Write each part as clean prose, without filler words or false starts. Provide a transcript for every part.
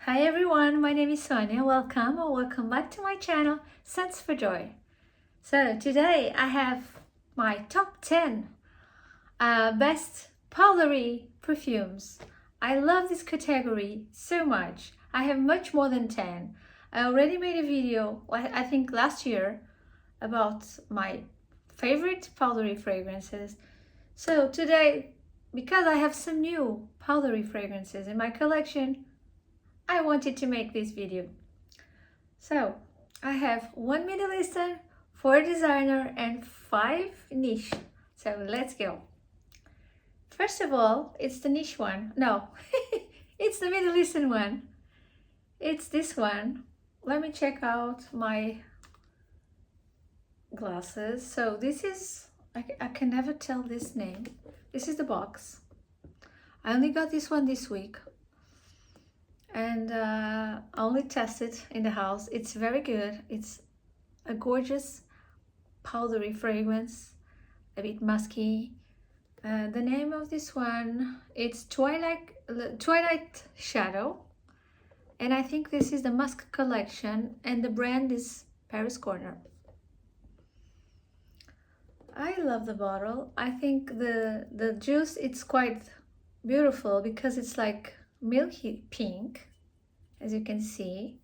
Hi everyone, my name is Sonia. Welcome or welcome back to my channel, Scents for Joy. So today I have my top 10 best powdery perfumes. I love this category so much. I have much more than 10. I already made a video, I think last year, about my favorite powdery fragrances. So today, because I have some new powdery fragrances in my collection, I wanted to make this video. So I have 1 Middle Eastern, 4 designer and 5 niche. So let's go. First of all, it's the niche one. No, it's the Middle Eastern one. It's this one. Let me check out my glasses. So this is, I can never tell this name. This is the box. I only got this one this week. And I only tested in the house. It's very good. It's a gorgeous powdery fragrance, a bit musky. The name of this one, it's Twilight Shadow, and I think this is the Musk collection, and the brand is Paris Corner. I love the bottle. I think the juice, it's quite beautiful because it's like milky pink, as you can see.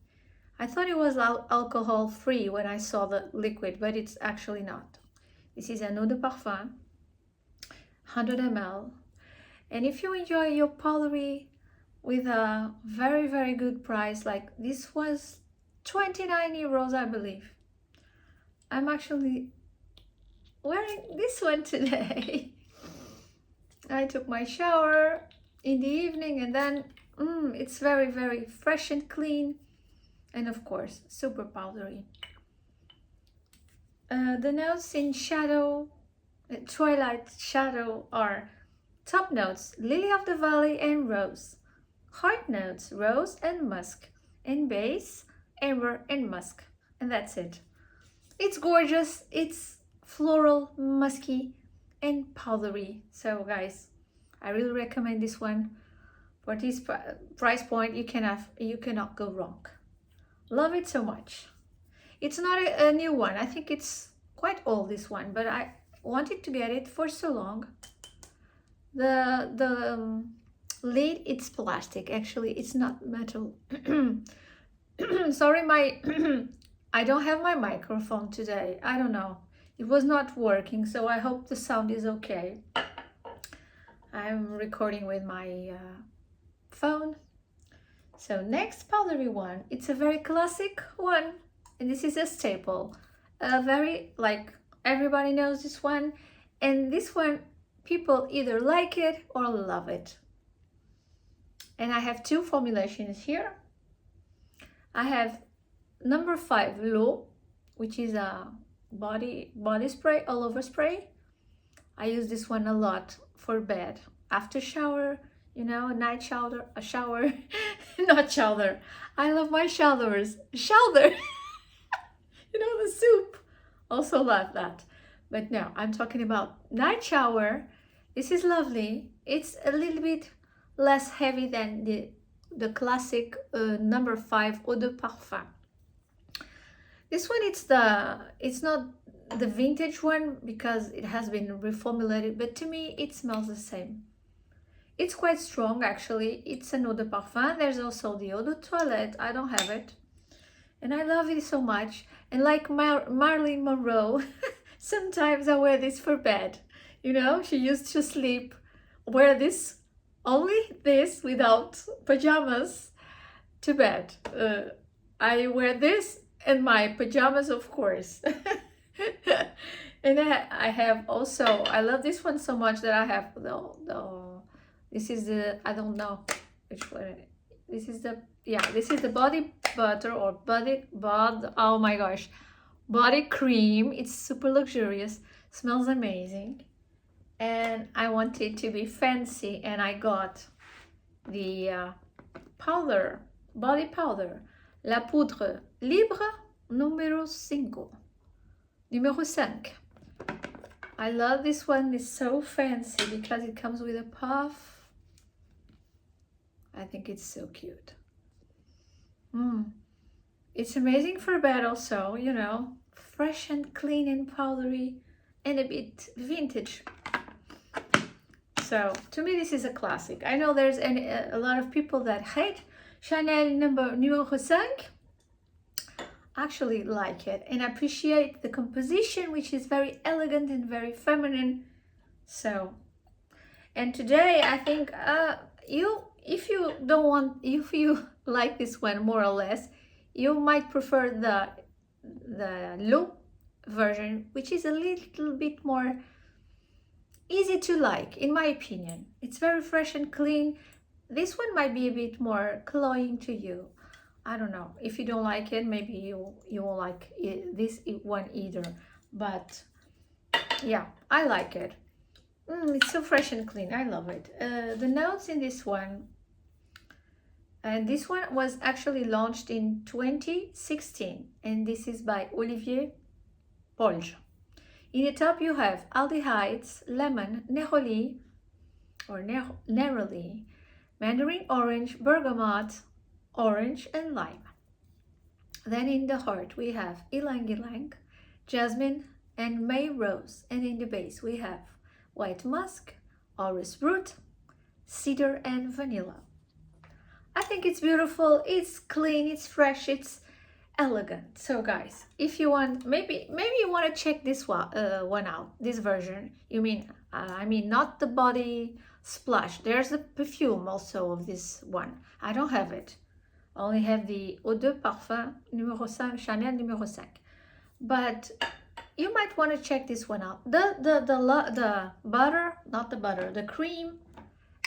I thought it was alcohol free when I saw the liquid, but it's actually not. This is an eau de parfum, 100 ml. And if you enjoy your powdery with a very, very good price, like this was 29 euros, I believe. I'm actually wearing this one today. I took my shower in the evening, and then it's very, very fresh and clean, and of course super powdery. The notes in shadow, Twilight Shadow, are top notes lily of the valley and rose, heart notes rose and musk, and base amber and musk, and that's it. It's gorgeous. It's floral, musky and powdery. So guys, I really recommend this one. For this price point, you cannot go wrong. Love it so much. It's not a new one. I think it's quite old, this one, but I wanted to get it for so long. The lid, it's plastic. Actually, it's not metal. Sorry, I don't have my microphone today. I don't know. It was not working, so I hope the sound is okay. I'm recording with my phone. So next powdery one, it's a very classic one, and this is a staple. Very, like, everybody knows this one, and this one people either like it or love it. And I have two formulations here. I have number 5 L'eau, which is a body spray, all over spray. I use this one a lot for bed, after shower, you know, a night shower, not shower. I love my showers, shower. You know, the soup, also love that. But no, I'm talking about night shower. This is lovely. It's a little bit less heavy than the classic number 5 Eau de Parfum. This one, it's not the vintage one because it has been reformulated, but to me it smells the same. It's quite strong, actually. It's an eau de parfum. There's also the eau de toilette. I don't have it, and I love it so much. And like Marilyn Monroe, sometimes I wear this for bed. You know, she used to sleep, wear this, only this, without pajamas, to bed. I wear this and my pajamas, of course. And I have also, I love this one so much that I have this is the, I don't know which one. This is the, yeah, this is the body butter or oh my gosh, body cream. It's super luxurious, smells amazing, and I want it to be fancy, and I got the powder, body powder, la poudre libre numero 5. I love this one. It's so fancy because it comes with a puff. I think it's so cute. It's amazing for bed also, you know, fresh and clean and powdery and a bit vintage. So to me this is a classic. I know there's a lot of people that hate Chanel numéro 5. Actually like it and appreciate the composition, which is very elegant and very feminine. So, and today I think if you like this one more or less, you might prefer the low version, which is a little bit more easy to like, in my opinion. It's very fresh and clean. This one might be a bit more cloying to you. I don't know. If you don't like it, maybe you won't like this one either. But yeah, I like it. It's so fresh and clean. I love it. The notes in this one, and this one was actually launched in 2016, and this is by Olivier Polge. In the top you have aldehydes, lemon, neroli, mandarin orange, bergamot, orange and lime. Then in the heart we have ylang ylang, jasmine and May rose, and in the base we have white musk, orris root, cedar and vanilla. I think it's beautiful, it's clean, it's fresh, it's elegant. So guys, if you want, maybe you want to check this one out, this version. I mean not the body splash. There's a perfume also of this one. I don't have it. I only have the Eau de Parfum numéro 5, Chanel numéro 5. But you might want to check this one out. The butter, not the butter, the cream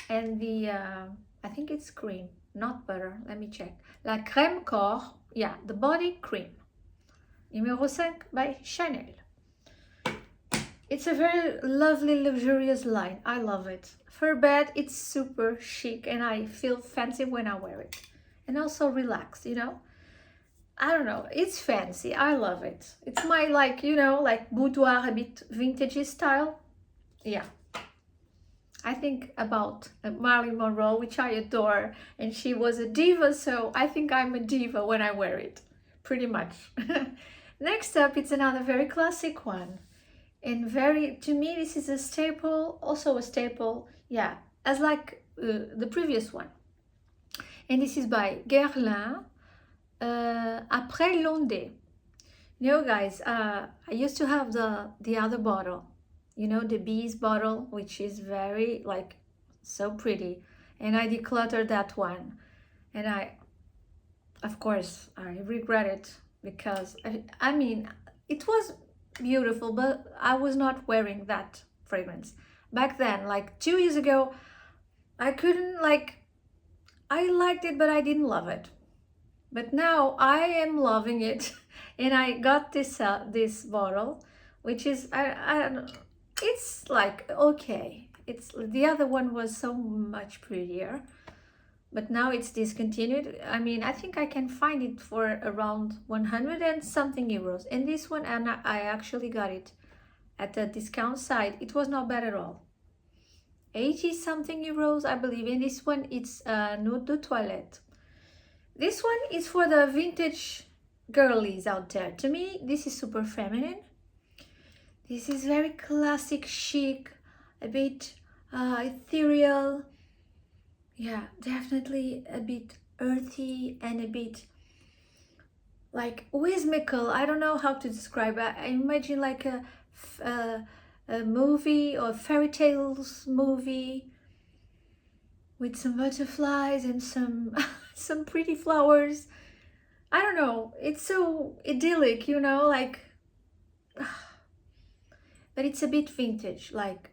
and the I think it's cream, not butter. Let me check. La crème corps, yeah, the body cream. Numéro 5 by Chanel. It's a very lovely, luxurious line. I love it. For bed, it's super chic and I feel fancy when I wear it. And also relaxed, you know. I don't know, it's fancy. I love it. It's my, like, you know, like boudoir, a bit vintage style. Yeah. I think about Marilyn Monroe, which I adore, and she was a diva, so I think I'm a diva when I wear it, pretty much. Next up, it's another very classic one. And to me, this is a staple, also a staple, yeah, as like the previous one. And this is by Guerlain, Après l'onde. You know, guys, I used to have the other bottle, you know, the bees bottle, which is very, like, so pretty. And I decluttered that one. And of course, I regret it because, I mean, it was beautiful, but I was not wearing that fragrance. Back then, like 2 years ago, I couldn't, like, I liked it, but I didn't love it. But now I am loving it. And I got this bottle, which is, it's like, okay. The other one was so much prettier, but now it's discontinued. I mean, I think I can find it for around 100 and something euros. And this one, and I actually got it at the discount side. It was not bad at all. 80 something euros, I believe. And this one, it's Nude de Toilette. This one is for the vintage girlies out there. To me, this is super feminine. This is very classic, chic, a bit ethereal. Yeah, definitely a bit earthy and a bit like whimsical. I don't know how to describe it. I imagine like a movie or fairy tales movie with some butterflies and some some pretty flowers. I don't know, it's so idyllic, you know, like, but it's a bit vintage. Like,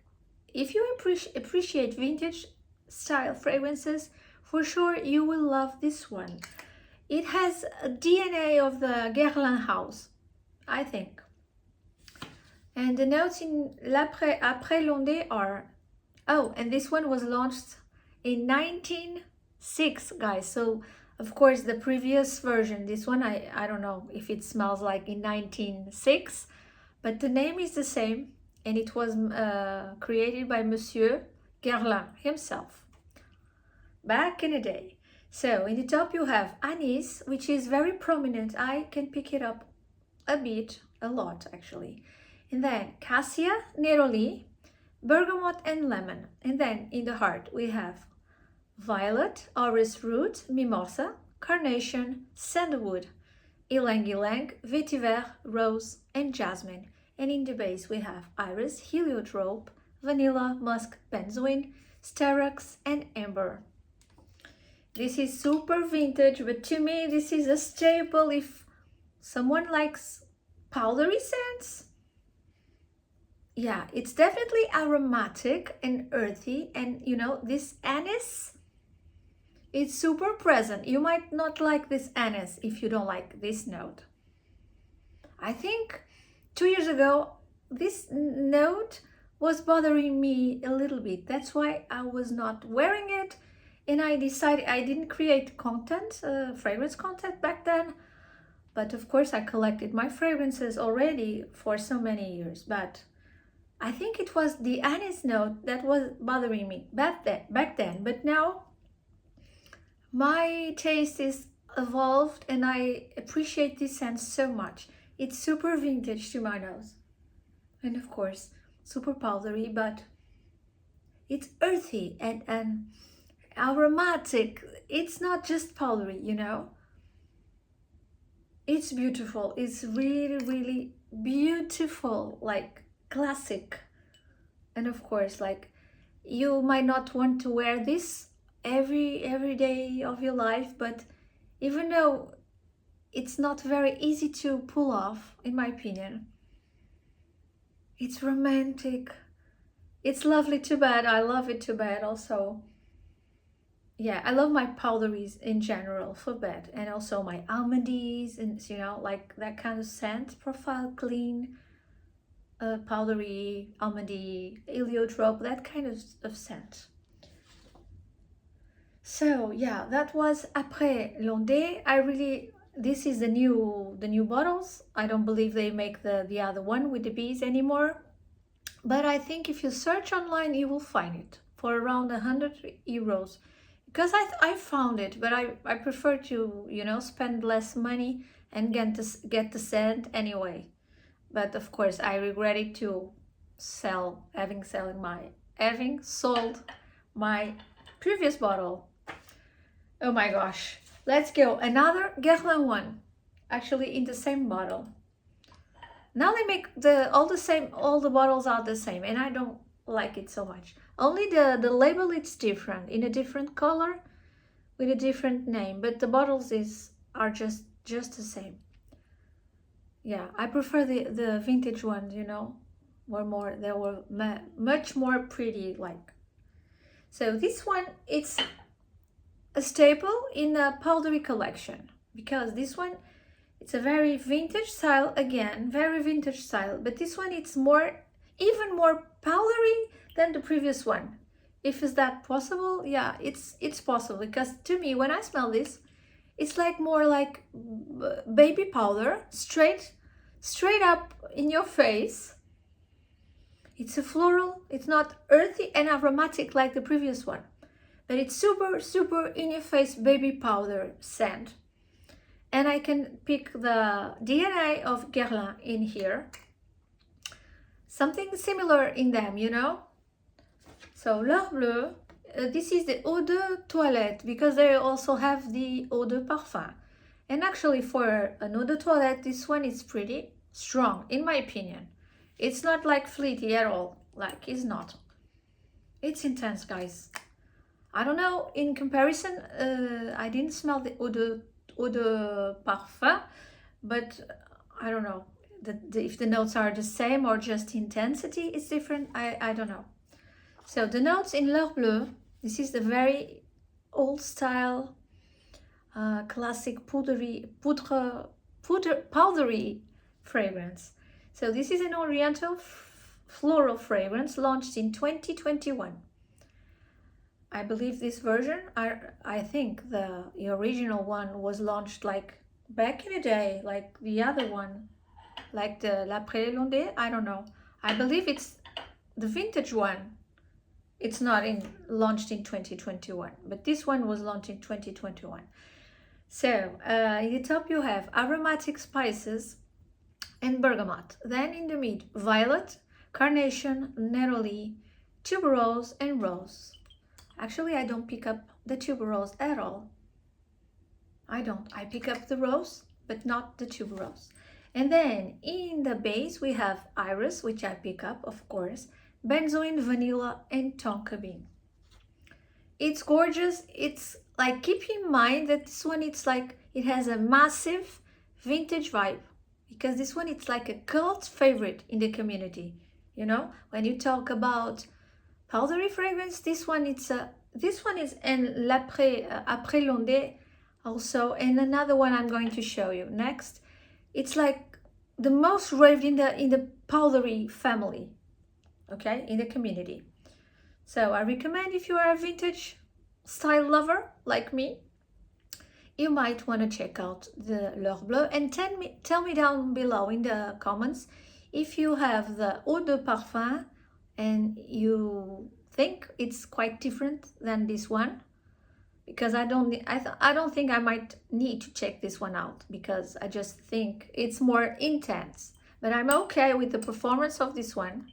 if you appreciate vintage style fragrances, for sure you will love this one. It has a DNA of the Guerlain house, I think. And the notes in Après l'onde are, oh, and this one was launched in 1906, guys. So of course the previous version, this one, I don't know if it smells like in 1906, but the name is the same, and it was created by Monsieur Guerlain himself back in the day. So in the top you have anise, which is very prominent. I can pick it up a bit, a lot actually. And then cassia, neroli, bergamot and lemon. And then in the heart we have violet, orris root, mimosa, carnation, sandalwood, ylang ylang, vetiver, rose and jasmine. And in the base we have iris, heliotrope, vanilla, musk, benzoin, styrax and amber. This is super vintage, but to me this is a staple if someone likes powdery scents. Yeah, it's definitely aromatic and earthy, and you know, this anise, it's super present. You might not like this anise if you don't like this note. I think 2 years ago this note was bothering me a little bit. That's why I was not wearing it, and I decided I didn't create content, fragrance content back then. But of course I collected my fragrances already for so many years. But I think it was the anise note that was bothering me back then. But now my taste is evolved and I appreciate this scent so much. It's super vintage to my nose. And of course, super powdery, but it's earthy and aromatic. It's not just powdery, you know. It's beautiful. It's really, really beautiful, like classic. And of course, like, you might not want to wear this every day of your life, but even though it's not very easy to pull off, in my opinion, it's romantic. It's lovely to bed. I love it to bed also. Yeah, I love my powderies in general for bed, and also my almondies, and you know, like that kind of scent profile, clean, powdery, almondy, heliotrope, that kind of scent. So yeah, that was Après L'Ondée. I really, this is the new bottles. I don't believe they make the other one with the bees anymore, but I think if you search online you will find it for around 100 euros. Because I found it, but I prefer to, you know, spend less money and get the scent anyway. But of course I regret it to having sold my previous bottle. Oh my gosh, let's go, another Guerlain one, actually in the same bottle. Now they make all the bottles are the same, and I don't like it so much. Only the label is different, in a different color with a different name, but the bottles are just the same. Yeah, I prefer the vintage ones, you know, they were much more pretty, like. So this one, it's a staple in the powdery collection, because this one, it's a very vintage style, again, very vintage style, but this one, it's even more powdery than the previous one. If is that possible? Yeah, it's possible, because to me, when I smell this, it's like more like baby powder, straight up in your face. It's a floral, it's not earthy and aromatic like the previous one, but it's super in your face baby powder scent. And I can pick the DNA of Guerlain in here. Something similar in them, you know. So Bleue, this is the Eau de Toilette, because they also have the Eau de Parfum. And actually for an Eau de Toilette, this one is pretty strong, in my opinion. It's not like fleety at all, like it's not. It's intense, guys. I don't know, in comparison, I didn't smell the Eau de Parfum, but I don't know if the notes are the same or just intensity is different. I don't know. So the notes in Bleue, this is the very old style, classic powdery fragrance. So this is an oriental floral fragrance launched in 2021. I believe this version, I think the original one was launched like back in the day, like the other one, like the Après L'Ondée, I don't know. I believe it's the vintage one. It's not launched in 2021, but this one was launched in 2021. So in the top you have aromatic spices and bergamot. Then in the mid, violet, carnation, neroli, tuberose, and rose. Actually, I don't pick up the tuberose at all. I don't. I pick up the rose, but not the tuberose. And then in the base, we have iris, which I pick up, of course, benzoin, vanilla, and tonka bean. It's gorgeous. It's like, keep in mind that this one, it's like, it has a massive vintage vibe, because this one, it's like a cult favorite in the community. You know, when you talk about powdery fragrance, this one is in Après L'Onde also, and another one I'm going to show you next. It's like the most raved in the powdery family, okay, in the community. So I recommend, if you are a vintage style lover like me, you might want to check out the Bleue, and tell me down below in the comments if you have the Eau de Parfum and you think it's quite different than this one, because I don't think I might need to check this one out, because I just think it's more intense. But I'm okay with the performance of this one,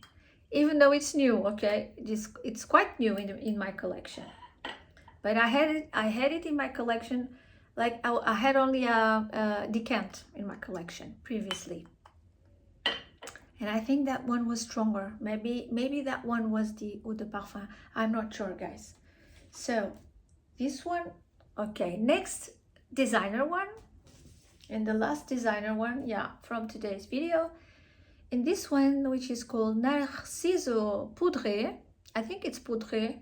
even though it's new. Okay, it's quite new in my collection, but I had it in my collection, like I had only a decant in my collection previously, and I think that one was stronger. Maybe that one was the Eau de Parfum. I'm not sure, guys. So this one, okay, next designer one, and the last designer one, yeah, from today's video. And this one, which is called Narciso Poudrée. I think it's Poudrée.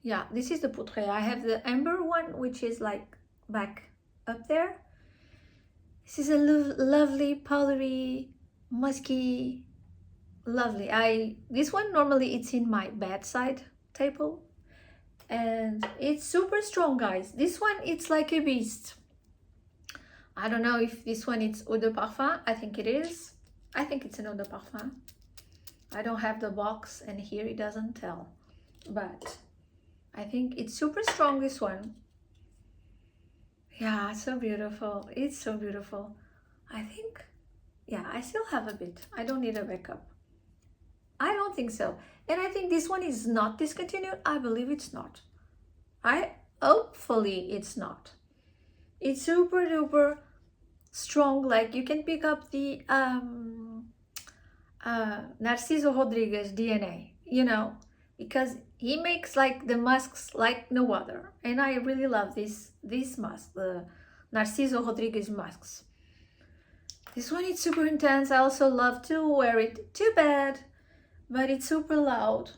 Yeah, this is the Poudrée. I have the amber one, which is like back up there. This is a lovely, powdery, musky, lovely. This one, normally it's in my bedside table. And it's super strong, guys. This one, it's like a beast. I don't know if this one it's Eau de Parfum. I think it is. I think it's an Eau de Parfum. I don't have the box, and here it doesn't tell, but I think it's super strong, this one. Yeah, so beautiful. It's so beautiful. I think, yeah, I still have a bit. I don't need a backup. I don't think so. And I think this one is not discontinued. I believe it's not. Hopefully it's not. It's super duper strong. Like, you can pick up the Narciso Rodriguez DNA, you know, because he makes like the musks like no other. And I really love this musk, the Narciso Rodriguez musks. This one is super intense. I also love to wear it. Too bad, but it's super loud.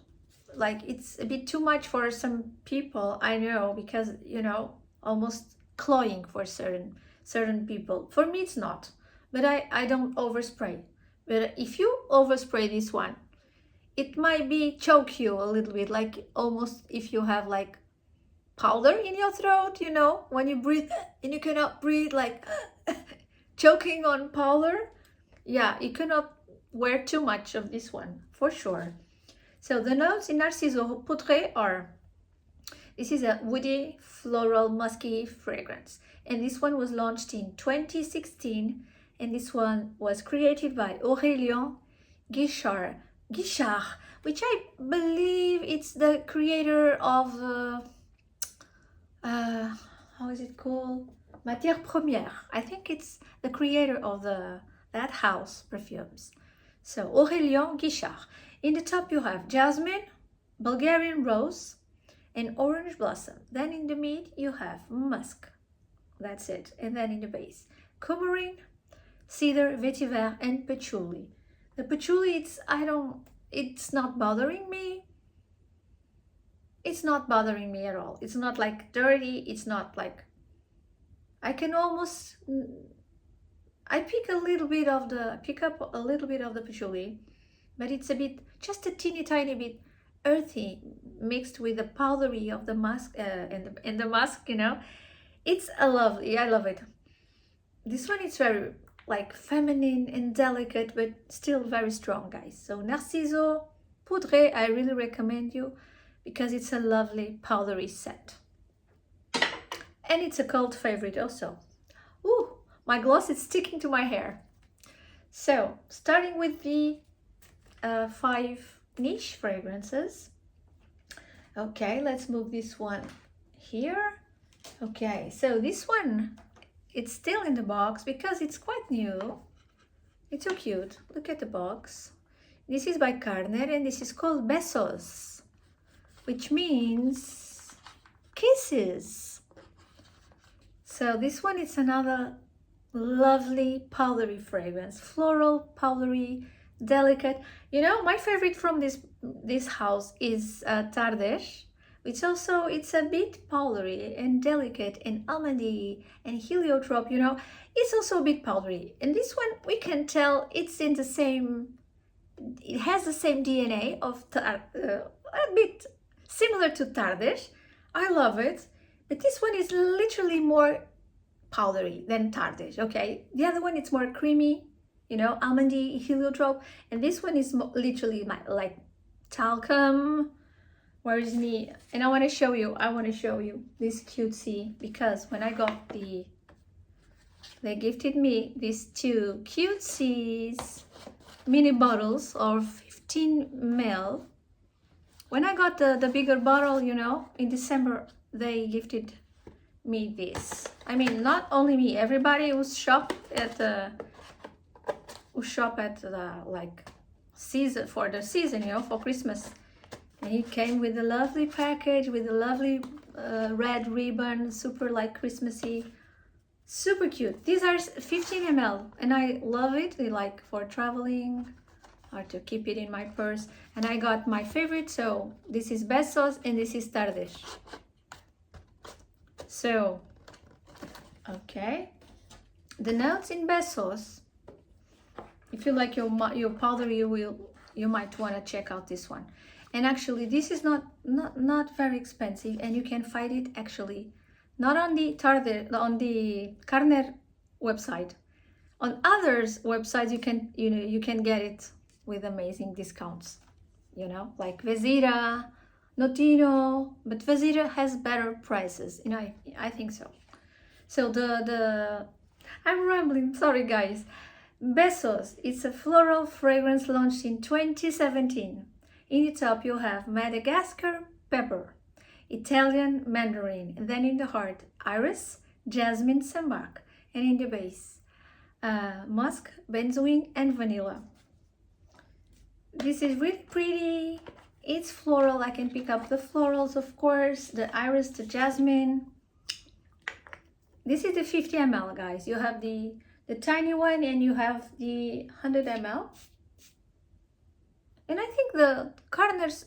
Like, it's a bit too much for some people, I know, because, you know, almost cloying for certain people. For me it's not, but I don't overspray. But if you overspray this one, it might be choke you a little bit, like almost if you have like powder in your throat, you know, when you breathe and you cannot breathe, like choking on powder. Yeah, you cannot wear too much of this one, for sure. So the notes in Narciso Poudrée are, this is a woody, floral, musky fragrance. And this one was launched in 2016. And this one was created by Aurélien Guichard, which I believe it's the creator of, how is it called? Matière Première. I think it's the creator of that house, Perfumes. So Aurélien Guichard. In the top you have jasmine, Bulgarian rose, and orange blossom. Then in the mid you have musk. That's it. And then in the base, coumarin, cedar, vetiver, and patchouli. The patchouli, it's not bothering me. It's not bothering me at all. It's not like dirty. It's not like, I pick up a little bit of the patchouli, but it's a bit, just a teeny tiny bit earthy, mixed with the powdery of the musk and the musk, you know. It's I love it. This one is very like feminine and delicate, but still very strong, guys. So Narciso Poudrée, I really recommend you. because it's a lovely powdery scent. And it's a cult favorite also. Ooh, my gloss is sticking to my hair. So, starting with the 5 niche fragrances. Okay, let's move this one here. Okay, so this one, it's still in the box because it's quite new. It's so cute. Look at the box. This is by Carner and this is called Besos, which means kisses. So this one is another lovely powdery fragrance, floral, powdery, delicate. You know, my favorite from this house is Tardes, which also it's a bit powdery and delicate and almondy and heliotrope. You know, it's also a bit powdery. And this one we can tell it's in the same. It has the same DNA of a bit similar to Tardes. I love it, but this one is literally more powdery than Tardes. Okay, the other one it's more creamy, you know, almondy, heliotrope, and this one is literally like talcum. Where is me? And I want to show you this cutesy, because when I got they gifted me these 2 cutesies mini bottles of 15 ml. When I got the bigger bottle, you know, in December, they gifted me this. I mean, not only me, everybody who shop at the like season, for the season, you know, for Christmas. And it came with a lovely package with a lovely red ribbon, super like Christmassy, super cute. These are 15 ml and I love it. They like for traveling or to keep it in my purse. And I got my favorite, so this is Besos and this is Tardes. So, okay, the notes in Besos, if you like your powder, you might want to check out this one. And actually, this is not very expensive, and you can find it actually not on the Carner website. On others websites, you can get it with amazing discounts. You know, like Vezira, Notino, but Vezira has better prices. You know, I think so. So I'm rambling. Sorry, guys. Besos. It's a floral fragrance launched in 2017. In the top you have Madagascar pepper, Italian mandarin, and then in the heart iris, jasmine, sambac, and in the base musk, benzoin, and vanilla. This is really pretty. It's floral. I can pick up the florals, of course, the iris, the jasmine. This is the 50 ml, guys. You have the tiny one and you have the 100 ml. And I think the Carner's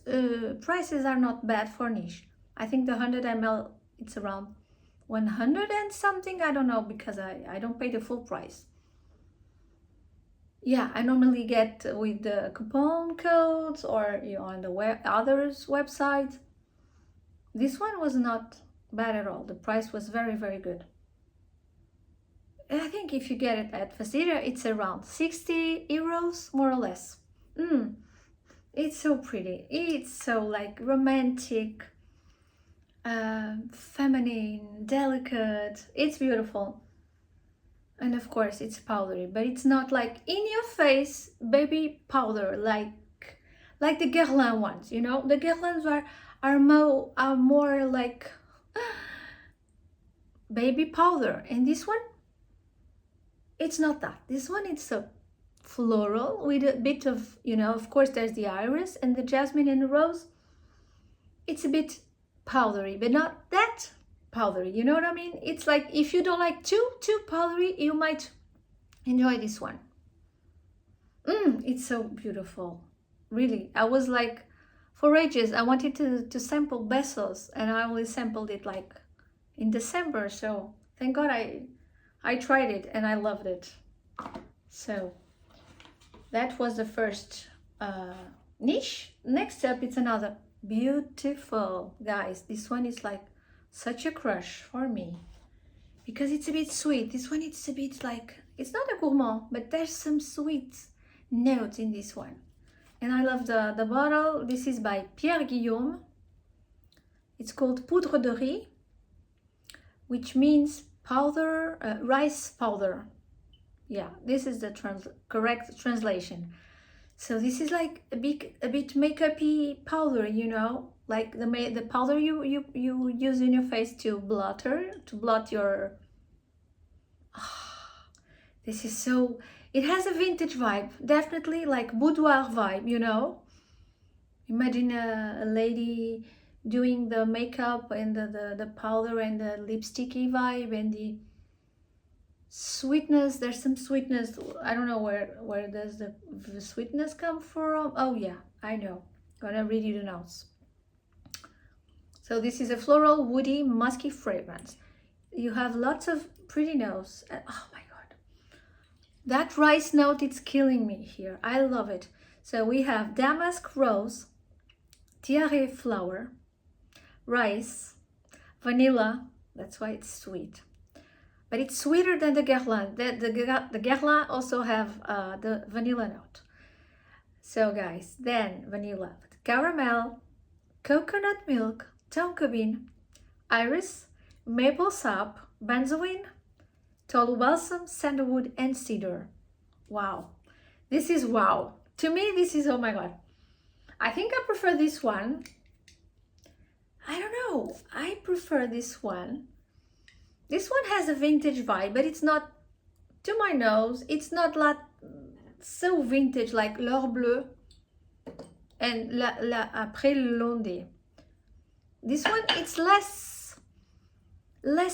prices are not bad for niche. I think the 100 ml, it's around 100 and something. I don't know, because I don't pay the full price. Yeah, I normally get with the coupon codes or on the others website. This one was not bad at all. The price was very, very good. And I think if you get it at Vezira, it's around 60 euros, more or less. It's so pretty. It's so like romantic, feminine, delicate. It's beautiful. And of course it's powdery, but it's not like in your face baby powder like the Guerlain ones, you know? The Guerlains are more like baby powder. And this one, it's not that. This one, it's a floral with a bit of, you know, of course there's the iris and the jasmine and the rose. It's a bit powdery, but not that powdery, you know what I mean? It's like if you don't like too powdery, you might enjoy this one. It's so beautiful, really. I was like, for ages I wanted to sample Besos, and I only sampled it like in December, so thank God I tried it and I loved it. So that was the first niche. Next up, it's another beautiful, guys. This one is like such a crush for me because it's a bit sweet. This one, it's a bit like, it's not a gourmand, but there's some sweet notes in this one. And I love the bottle. This is by Guillaume. It's called Poudre de Riz, which means powder, rice powder. Yeah, this is the correct translation. So this is like a bit makeup-y powder, you know, like the powder you use in your face to blot your. This is so. It has a vintage vibe, definitely like boudoir vibe, you know. Imagine a lady doing the makeup and the powder and the lipsticky vibe and the sweetness. There's some sweetness. I don't know where does the sweetness come from. Oh yeah, I know. Gonna read you the notes. So this is a floral, woody, musky fragrance. You have lots of pretty notes. Oh my god, that rice note, it's killing me here. I love it. So we have damask rose, tiare flower, rice, vanilla. That's why it's sweet. But it's sweeter than the Guerlain. The Guerlain also have the vanilla note. So guys, then vanilla, caramel, coconut milk, tonka iris, maple sap, benzoin, tolu balsam, sandalwood, and cedar. Wow, this is wow. To me, this is, oh my god. I think I prefer this one. I don't know. I prefer this one. This one has a vintage vibe, but it's not, to my nose, it's not like so vintage like Bleue and Après Londe. This one, it's less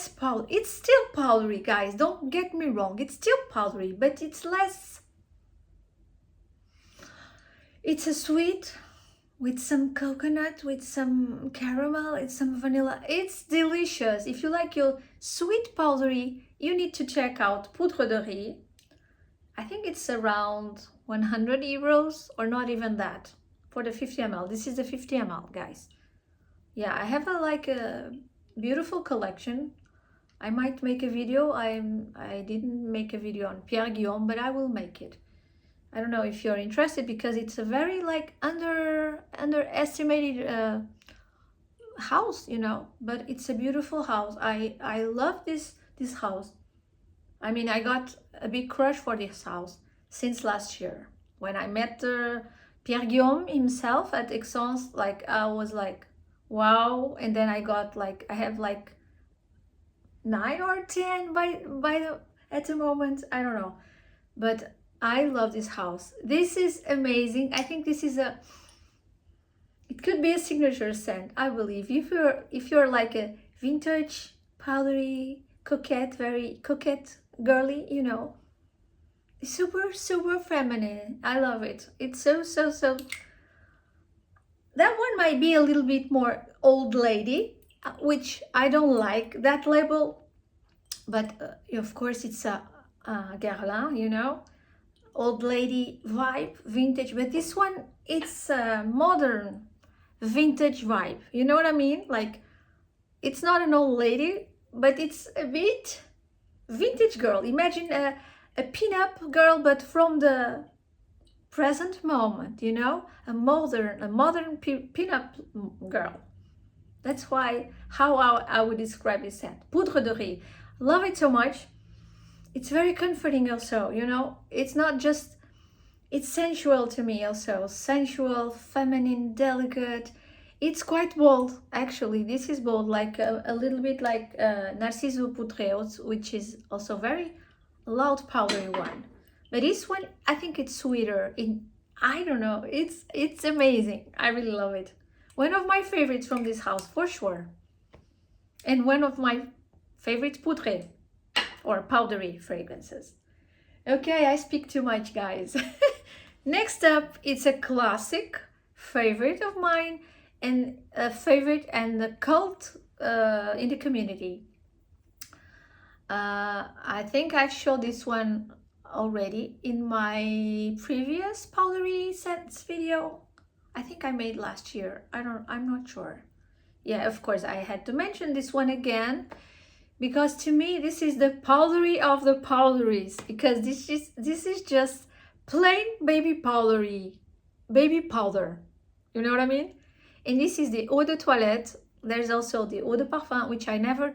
powder. It's still powdery, guys. Don't get me wrong. It's still powdery, but it's less. It's a sweet with some coconut, with some caramel, and some vanilla. It's delicious. If you like your sweet powdery, you need to check out Poudre de Riz. I think it's around 100 euros or not even that for the 50 ml. This is the 50 ml, guys. Yeah, I have a beautiful collection. I might make a video. I didn't make a video on Pierre Guillaume, but I will make it. I don't know if you're interested because it's a very like underestimated house, you know, but it's a beautiful house. I love this house. I mean, I got a big crush for this house since last year when I met Pierre Guillaume himself at Aix-en-Provence. Like I was like, wow, and then I got like, I have like 9 or 10 at the moment, I don't know, but I love this house. This is amazing. I think this is it could be a signature scent, I believe. If you're like a vintage, powdery, coquette, very coquette, girly, you know, super feminine. I love it. It's so. That one might be a little bit more old lady, which I don't like that label, but of course it's a Guerlain, you know, old lady vibe, vintage. But this one, it's a modern vintage vibe, you know what I mean? Like, it's not an old lady, but it's a bit vintage girl. Imagine a pin-up girl, but from the present moment, you know, a modern pin-up girl. That's how I would describe this scent. Poudre de Riz. Love it so much. It's very comforting also, you know. It's not just, it's sensual to me also. Sensual, feminine, delicate. It's quite bold, actually. This is bold, like a little bit like Narciso Putré, which is also very loud, powdery one. But this one, I think it's sweeter. I don't know. It's amazing. I really love it. One of my favorites from this house, for sure. And one of my favorite Poudrée or powdery fragrances. Okay, I speak too much, guys. Next up, it's a classic favorite of mine and a favorite and a cult in the community. I think I showed this one already in my previous powdery scents video. I think I made last year. I'm not sure. Yeah, of course I had to mention this one again because to me this is the powdery of the powderies, because this is just plain baby powder. You know what I mean? And this is the Eau de Toilette There's also the Eau de Parfum, which I never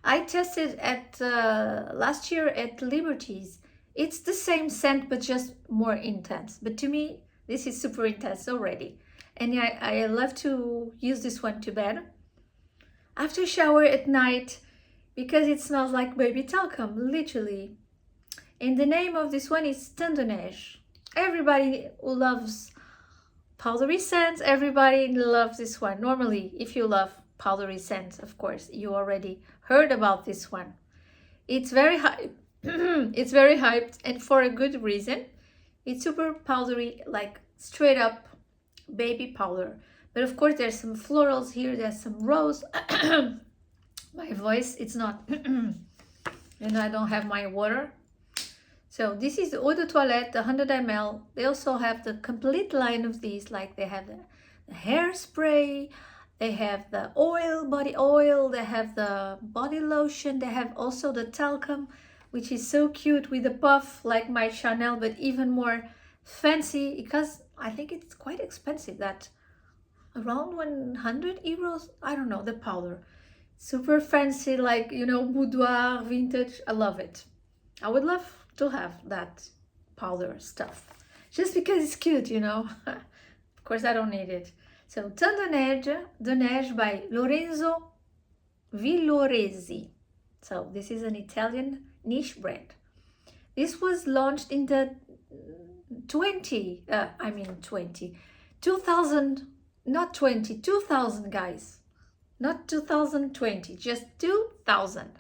I tested at last year at Liberties. It's the same scent, but just more intense. But to me, this is super intense already. And I love to use this one to bed. After shower at night, because it smells like baby talcum, literally. And the name of this one is Teint de Neige. Everybody who loves powdery scents, everybody loves this one. Normally, if you love powdery scents, of course, you already heard about this one. It's very hyped. It's very hyped, and for a good reason. It's super powdery, like straight up baby powder. But of course, there's some florals here. There's some rose. My voice, it's not, and I don't have my water. So this is the Eau de Toilette, the 100 ml. They also have the complete line of these, like they have the hairspray, they have the oil, body oil, they have the body lotion, they have also the talcum, which is so cute with the puff, like my Chanel, but even more fancy, because I think it's quite expensive, that around 100 euros, I don't know, the powder. Super fancy, like, you know, boudoir, vintage. I love it. I would love to have that powder stuff, just because it's cute, you know. Of course, I don't need it. So, Teint de Neige by Lorenzo Villoresi. So, this is an Italian niche brand. This was launched in the 2000, not 20, 2000, guys. Not 2020, just 2000.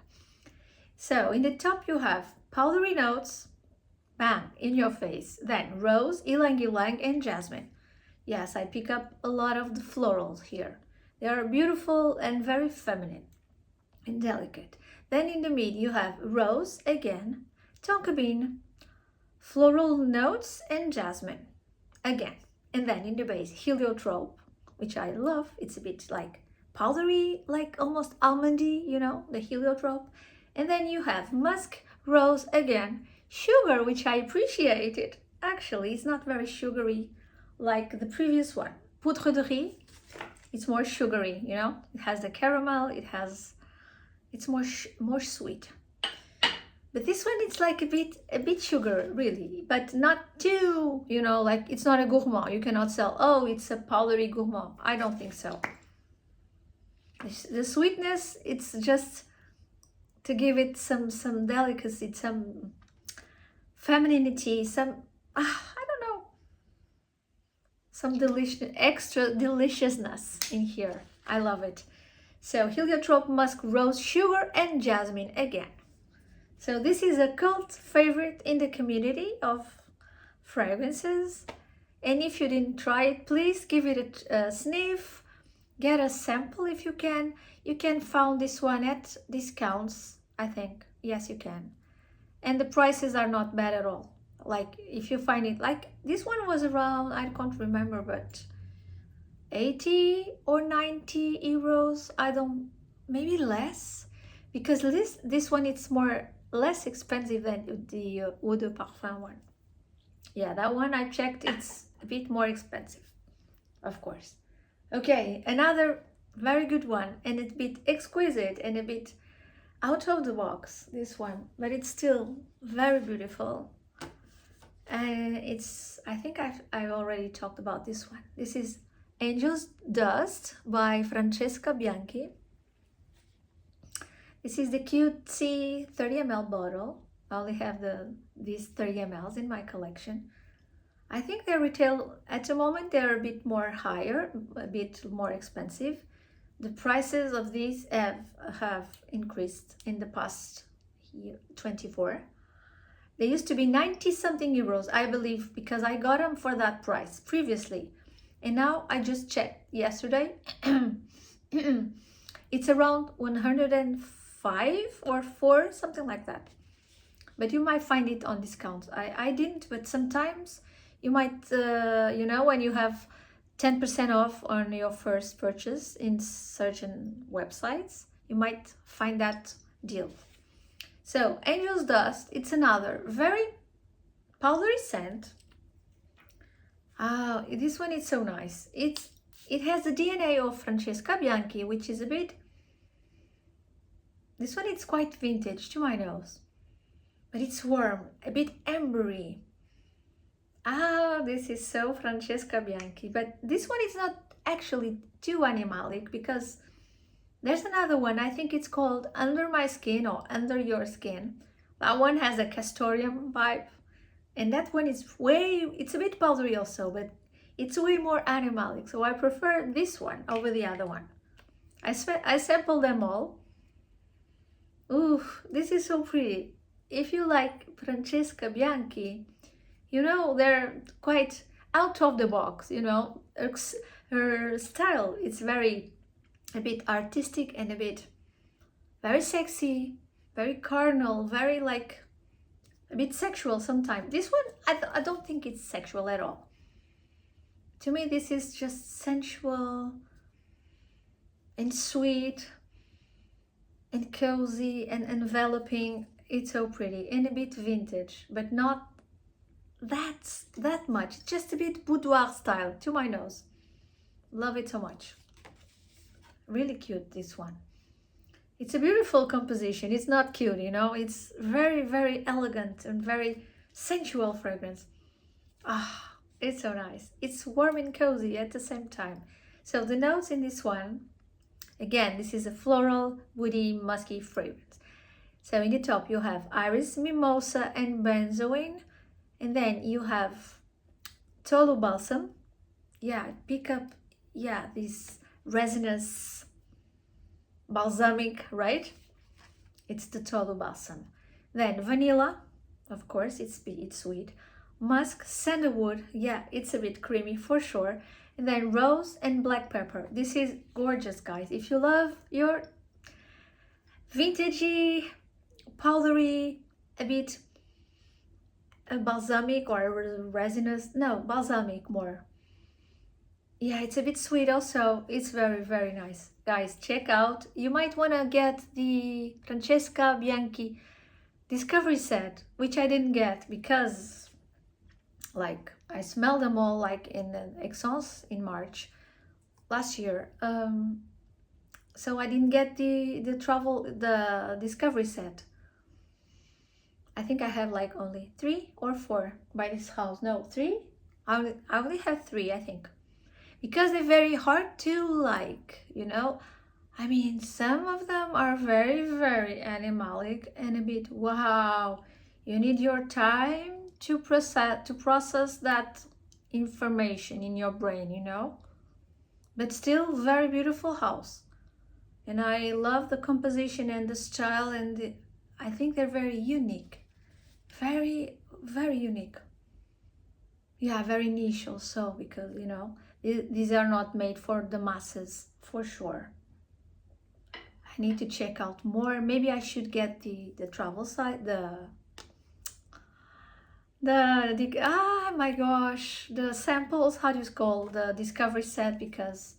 So in the top you have powdery notes, bang, in your face. Then rose, ylang ylang, and jasmine. Yes, I pick up a lot of the florals here. They are beautiful and very feminine and delicate. Then in the mid you have rose again, tonka bean, floral notes, and jasmine again. And then in the base, heliotrope, which I love. It's a bit like powdery, like almost almondy, you know, the heliotrope. And then you have musk, rose again, sugar, which I appreciated. Actually, it's not very sugary like the previous one. Poudre de Riz, it's more sugary, you know. It has the caramel, it's more sweet. But this one, it's like a bit sugar, really, but not too, you know, like it's not a gourmand. You cannot sell, oh, it's a powdery gourmand. I don't think so. The sweetness, it's just to give it some delicacy, some femininity, some, I don't know, some extra deliciousness in here. I love it. So heliotrope, musk, rose, sugar, and jasmine again. So this is a cult favorite in the community of fragrances. And if you didn't try it, please give it a sniff. Get a sample if you can. You can find this one at discounts, I think. Yes, you can. And the prices are not bad at all. Like if you find it, like this one was around, I can't remember, but 80 or 90 euros. I don't, maybe less. Because this one, it's less expensive than the Eau de Parfum one. Yeah, that one I checked, it's a bit more expensive, of course. Okay, another very good one, and a bit exquisite and a bit out of the box, this one, but it's still very beautiful. And I think I've already talked about this one. This is Angel's Dust by Francesca Bianchi. This is the cutesy 30 ml bottle. I only have these 30 mls in my collection. I think their retail at the moment, they're a bit more higher, a bit more expensive. The prices of these have increased in the past year, 24. They used to be 90 something euros, I believe, because I got them for that price previously. And now I just checked yesterday. It's around 105 or 4, something like that. But you might find it on discount. I didn't, but sometimes you might, you know, when you have 10% off on your first purchase in certain websites, you might find that deal. So, Angel's Dust, it's another very powdery scent. This one is so nice. It's it has the DNA of Francesca Bianchi, which is a bit, this one it's quite vintage to my nose, but it's warm, a bit ambery. Ah, this is so Francesca Bianchi, but this one is not actually too animalic, because there's another one, I think it's called Under My Skin or Under Your Skin. That one has a castoreum vibe, and that one is it's a bit powdery also, but it's way more animalic, so I prefer this one over the other one. I sampled them all. Ooh, this is so pretty. If you like Francesca Bianchi, you know, they're quite out of the box, you know. Her style, it's very, a bit artistic and a bit very sexy, very carnal, very like a bit sexual sometimes. This one, I don't think it's sexual at all. To me, this is just sensual and sweet and cozy and enveloping. It's so pretty and a bit vintage, but not that much. Just a bit boudoir style to my nose. Love it so much. Really cute, this one. It's a beautiful composition. It's not cute, you know. It's very, very elegant and very sensual fragrance. Ah, it's so nice. It's warm and cozy at the same time. So the notes in this one, again, this is a floral, woody, musky fragrance. So in the top you have iris, mimosa and benzoin, and then you have tolu balsam. Yeah, pick up, yeah, this resinous balsamic, right? It's the tolu balsam. Then vanilla, of course, it's sweet. Musk, sandalwood, yeah, it's a bit creamy for sure. And then rose and black pepper. This is gorgeous, guys. If you love your vintagey, powdery, a bit balsamic or resinous, no, balsamic more. Yeah, it's a bit sweet also. It's very, very nice. Guys, check out. You might want to get the Francesca Bianchi Discovery Set, which I didn't get because, like, I smelled them all like in Aix-en-Provence in March last year. So I didn't get the Discovery Set. I think I have like only 3 or 4 by this house. No, 3? I only have 3, I think. Because they're very hard to like, you know. I mean, some of them are very, very animalic and a bit, wow. You need your time to process that information in your brain, you know. But still very beautiful house. And I love the composition and the style, and I think they're very unique. Very, very unique. Yeah, very niche also, because, you know, these are not made for the masses, for sure. I need to check out more. Maybe I should get the travel site, oh my gosh, the samples, how do you call the discovery set, because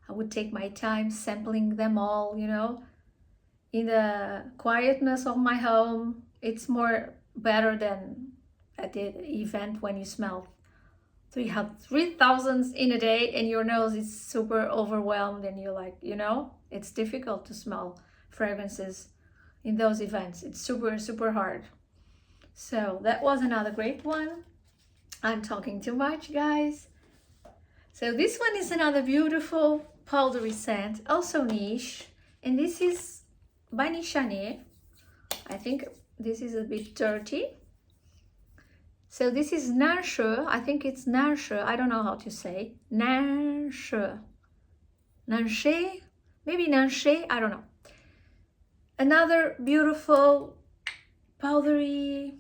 I would take my time sampling them all, you know, in the quietness of my home. It's more better than at the event when you smell 3,000 in a day and your nose is super overwhelmed and you're like, you know, it's difficult to smell fragrances in those events. It's super, super hard. So that was another great one. I'm talking too much, guys. So this one is another beautiful powdery scent, also niche, and this is by NISHANE. I think this is a bit dirty. So this is Nanshe. I think it's Nanshe. I don't know how to say. Nanshe. Nanshe? Maybe Nanshe? I don't know. Another beautiful powdery.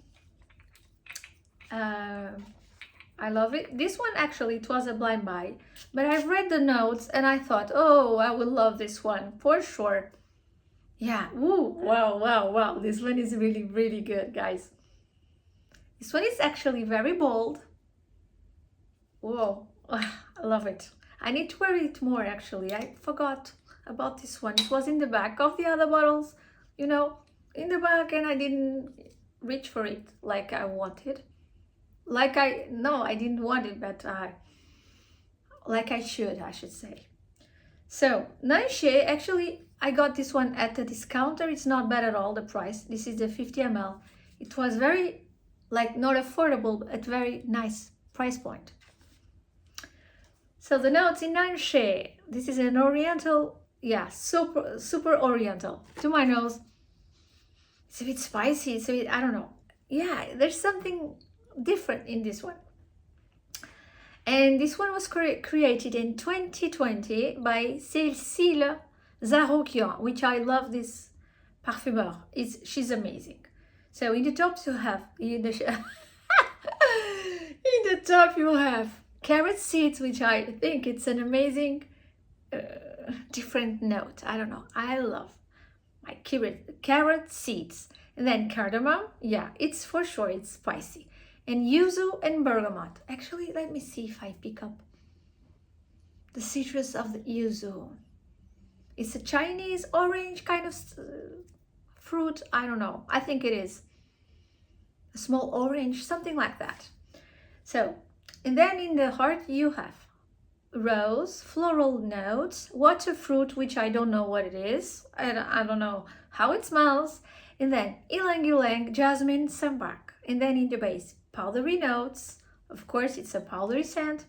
I love it. This one actually, it was a blind buy, but I've read the notes and I thought, oh, I would love this one for sure. Yeah. Woo! Wow, wow, wow. This one is really, really good, guys. This one is actually very bold. Whoa, I love it. I need to wear it more, actually. I forgot about this one. It was in the back of the other bottles, you know, in the back, and I didn't reach for it like I wanted. I didn't want it, but like I should say. So Nanshe, actually I got this one at the discounter. It's not bad at all, the price. This is the 50 ml. It was very, like, not affordable, but at very nice price point. So the notes in Nanshe, this is an oriental, yeah, super oriental. To my nose, it's a bit spicy, it's a bit, I don't know. Yeah, there's something different in this one. And this one was created in 2020 by Cécile Zaroukian, which I love this parfumeur. She's amazing. So in the top you have, in the top you have carrot seeds, which I think it's an amazing different note. I don't know, I love my carrot seeds. And then cardamom, yeah, it's for sure, it's spicy. And yuzu and bergamot. Actually, let me see if I pick up the citrus of the yuzu. It's a Chinese orange kind of fruit. I don't know. I think it is a small orange, something like that. So, and then in the heart you have rose, floral notes, water fruit, which I don't know what it is. I don't know how it smells. And then ylang ylang, jasmine, sambac. And then in the base, powdery notes. Of course, it's a powdery scent,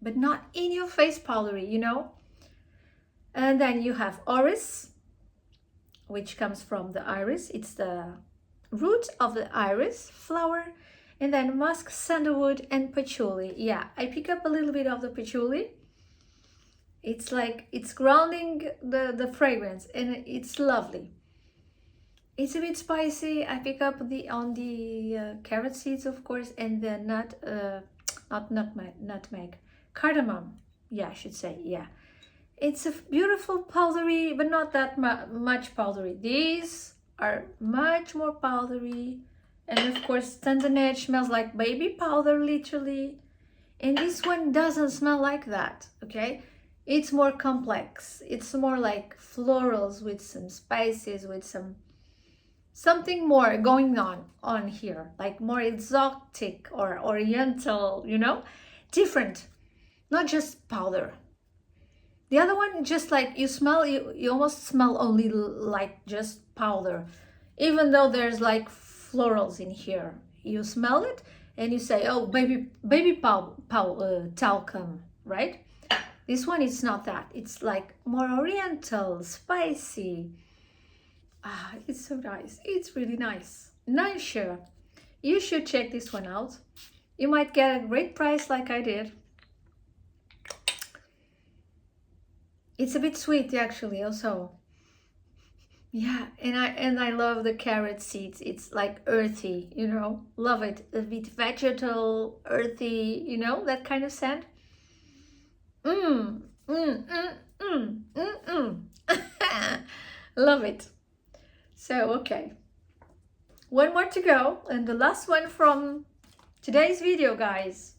but not in your face powdery, you know. And then you have orris, which comes from the iris. It's the root of the iris flower. And then musk, sandalwood, and patchouli. Yeah, I pick up a little bit of the patchouli. It's like, it's grounding the fragrance, and it's lovely. It's a bit spicy. I pick up on the carrot seeds, of course, and the nutmeg, cardamom. Yeah, I should say, yeah. It's a beautiful powdery, but not that much powdery. These are much more powdery. And of course, Teint de Neige smells like baby powder, literally. And this one doesn't smell like that, okay? It's more complex. It's more like florals with some spices, with something more going on here, like more exotic or oriental, you know, different, not just powder. The other one, just like you smell, you almost smell only like just powder, even though there's like florals in here. You smell it and you say, oh, baby talcum, right? This one is not that. It's like more oriental, spicy. Ah, it's so nice. It's really nice. Nanshe. You should check this one out. You might get a great price like I did. It's a bit sweet actually also. Yeah, and I love the carrot seeds. It's like earthy, you know. Love it. A bit vegetal, earthy, you know, that kind of scent. Love it. So, okay, one more to go, and the last one from today's video, guys.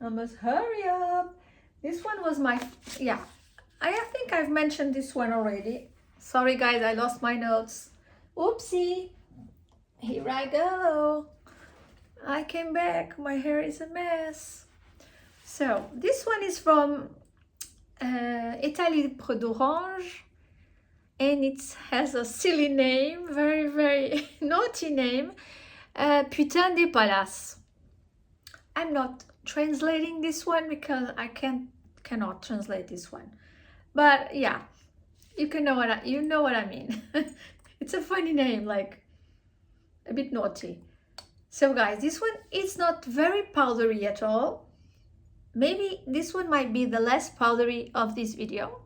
I must hurry up. This one was my, yeah, I think I've mentioned this one already. Sorry, guys, I lost my notes. Oopsie. Here I go. I came back. My hair is a mess. So, this one is from ÉTAT LIBRE d'Orange. And it has a silly name, very naughty name, Putain de Palace. I'm not translating this one because I cannot translate this one. But yeah, you know what I mean. It's a funny name, like a bit naughty. So guys, this one is not very powdery at all. Maybe this one might be the less powdery of this video.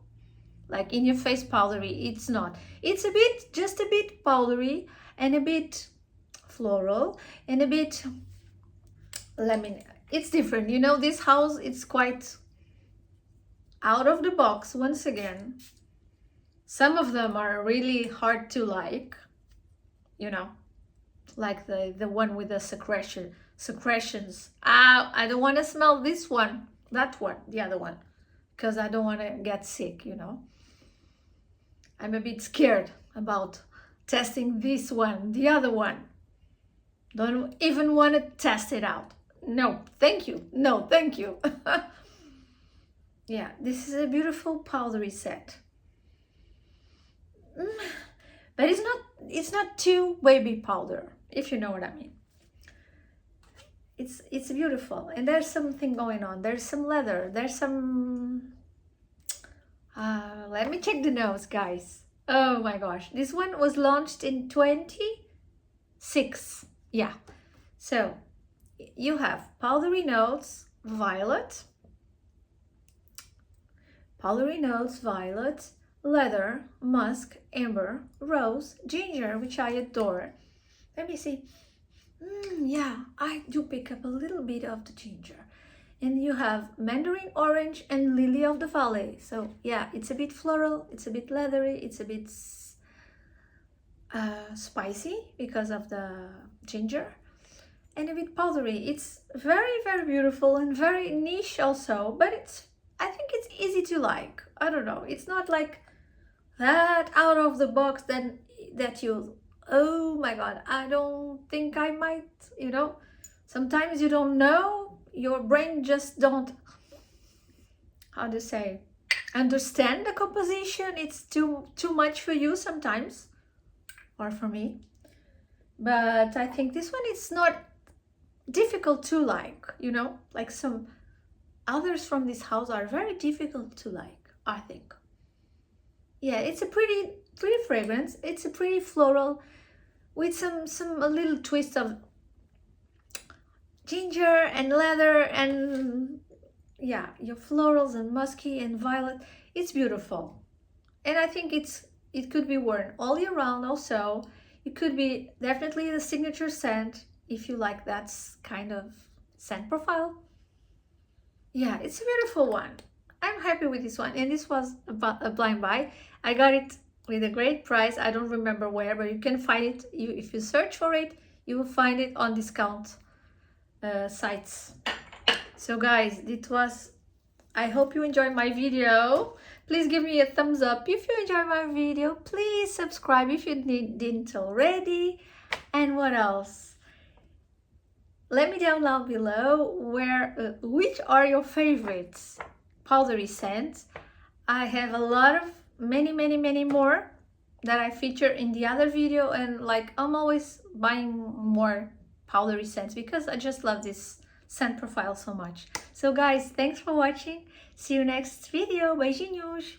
Like in your face powdery, it's not. It's a bit, just a bit powdery and a bit floral and a bit lemon. It's different, you know, this house, it's quite out of the box once again. Some of them are really hard to like, you know, like the one with the secretions. I don't want to smell this one, that one, the other one, because I don't want to get sick, you know. I'm a bit scared about testing this one, the other one. Don't even want to test it out. No, thank you. No, thank you. Yeah, this is a beautiful powdery set. But it's not too baby powder, if you know what I mean. It's beautiful, and there's something going on. There's some leather, there's some let me check the nose, guys. Oh my gosh, this one was launched in 26. Yeah, so you have powdery notes, violet, leather, musk, amber, rose, ginger, which I adore. Let me see. Yeah, I do pick up a little bit of the ginger. And you have mandarin orange and lily of the valley. So yeah, it's a bit floral, it's a bit leathery, it's a bit spicy because of the ginger, and a bit powdery. It's very, very beautiful and very niche also, but I think it's easy to like. I don't know, it's not like that out of the box that you, oh my god, I don't think I might, you know, sometimes you don't know, your brain just don't, how to say, understand the composition. It's too much for you sometimes, or for me. But I think this one is not difficult to like, you know, like some others from this house are very difficult to like, I think. Yeah, it's a pretty fragrance. It's a pretty floral with some a little twist of ginger and leather and yeah, your florals and musky and violet. It's beautiful, and I think it could be worn all year round. Also, it could be definitely the signature scent if you like that kind of scent profile. Yeah, it's a beautiful one. I'm happy with this one, and this was a blind buy. I got it with a great price. I don't remember where, but you can find it. If you search for it, you will find it on discount sites. So guys, it was, I hope you enjoyed my video. Please give me a thumbs up if you enjoyed my video. Please subscribe if you didn't already. And what else? Let me down below which are your favorites powdery scents. I have a lot of many more that I feature in the other video, and like I'm always buying more powdery scents because I just love this scent profile so much. So guys, thanks for watching. See you next video. Beijinhos.